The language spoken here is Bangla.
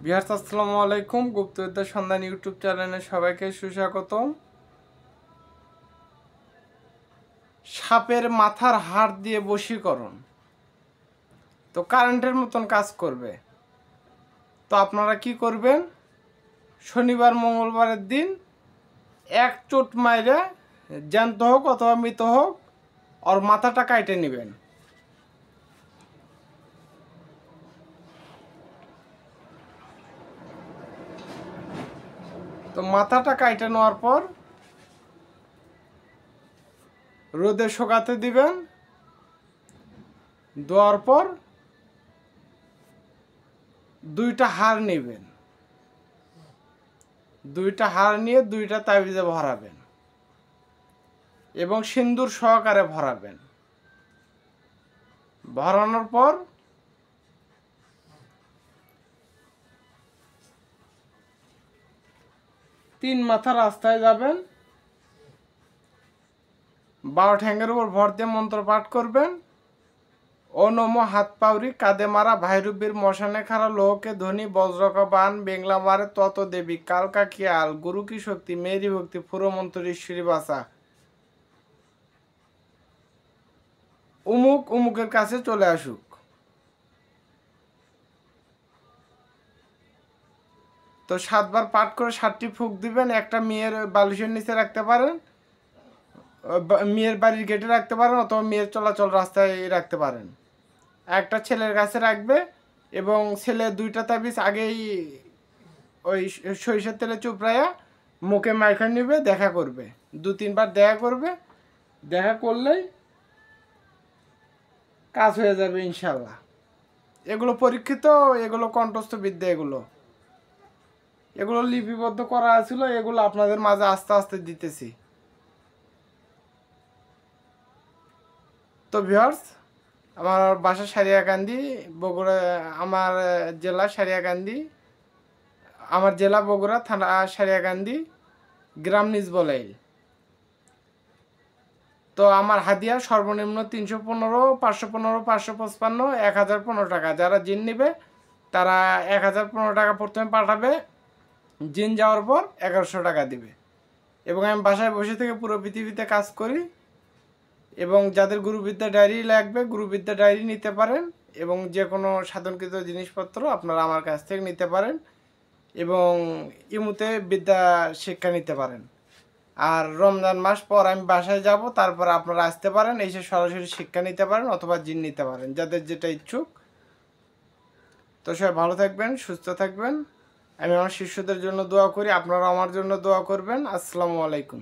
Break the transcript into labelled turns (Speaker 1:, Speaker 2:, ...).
Speaker 1: ভিউয়ার্স আসসালামু আলাইকুম। গুপ্তবিদ্যা সন্ধান ইউটিউব চ্যানেলে সবাইকে সুস্বাগতম। সাপের মাথার হাড় দিয়ে বশীকরণ তো কারেন্টের মতন কাজ করবে। তো আপনারা কি করবেন, শনিবার মঙ্গলবারের দিন এক চোট মাইরে, জ্যান্ত হোক অথবা মৃত হোক, ওর মাথাটা কাটে নেবেন। তো মাথাটা কাটে নেওয়ার পর রোদে শুকাতে দিবেন। দেওয়ার পর দুইটা হাড় নেবেন, দুইটা হাড় নিয়ে দুইটা তাবিজে ভরাবেন এবং সিন্দুর সহকারে ভরাবেন। ভরানোর পর তিন মাথা রাস্তায় যাবেন, 12 ঠ্যাঙ্গের উপর ভর দিয়ে মন্ত্র পাঠ করবেন। ও নমো হাত পাউরি কাঁদে মারা ভাইরুবীর মশানে খারা লোহকে ধনী বজ্রকা বান বেংলা মারে তত দেবী কালকা কিয়াল গুরু কি শক্তি মেরি ভক্তি পুরো মন্ত্র ঈশ্বরী বাসা উমুক উমুকের কাছে চলে আসুক। তো 7 বার পাঠ করে 7টি ফুঁক দিবেন। একটা মেয়ের বালিশের নিচে রাখতে পারেন, মেয়ের বাড়ির গেটে রাখতে পারেন, অথবা মেয়ের চলাচল রাস্তায় রাখতে পারেন। একটা ছেলের কাছে রাখবে এবং ছেলে দুইটা তাবিজ আগেই ওই সরিষার তেলে চুপড়াইয়া মুখে মাইখা নিবে, দেখা করবে 2-3 বার দেখা করবে। দেখা করলেই কাজ হয়ে যাবে ইনশাল্লাহ। এগুলো পরীক্ষিত, এগুলো কণ্ঠস্থ বিদ্যা, এগুলো লিপিবদ্ধ করা ছিল, এগুলো আপনাদের মাঝে আস্তে আস্তে দিতেছি। তো ভিউয়ার্স, আমার বাসা সারিয়াকান্দি, বগুড়া, আমার জেলা সারিয়াকান্দি, আমার জেলা বগুড়া, থানা সারিয়াকান্দি, গ্রাম নিজবলাইল। তো আমার হাদিয়া সর্বনিম্ন 315, 515, 555, 1015 টাকা। যারা জিন নেবে তারা 1015 টাকা প্রথমে পাঠাবে, জিন যাওয়ার পর 1100 টাকা দিবে। এবং আমি বাসায় বসে থেকে পুরো পৃথিবীতে কাজ করি। এবং যাদের গুরুবিদ্যা ডায়েরি লাগবে, গুরুবিদ্যা ডায়েরি নিতে পারেন এবং যে কোনো সাধনকৃত জিনিসপত্র আপনারা আমার কাছ থেকে নিতে পারেন এবং ইমুতে বিদ্যা শিক্ষা নিতে পারেন। আর রমজান মাস পর আমি বাসায় যাব, তারপর আপনারা আসতে পারেন, এসে সরাসরি শিক্ষা নিতে পারেন অথবা জিন নিতে পারেন, যাদের যেটা ইচ্ছুক। তো সবাই ভালো থাকবেন, সুস্থ থাকবেন। আমি আমার শিষ্যদের জন্য দোয়া করি, আপনারা আমার জন্য দোয়া করবেন। আসসালামু আলাইকুম।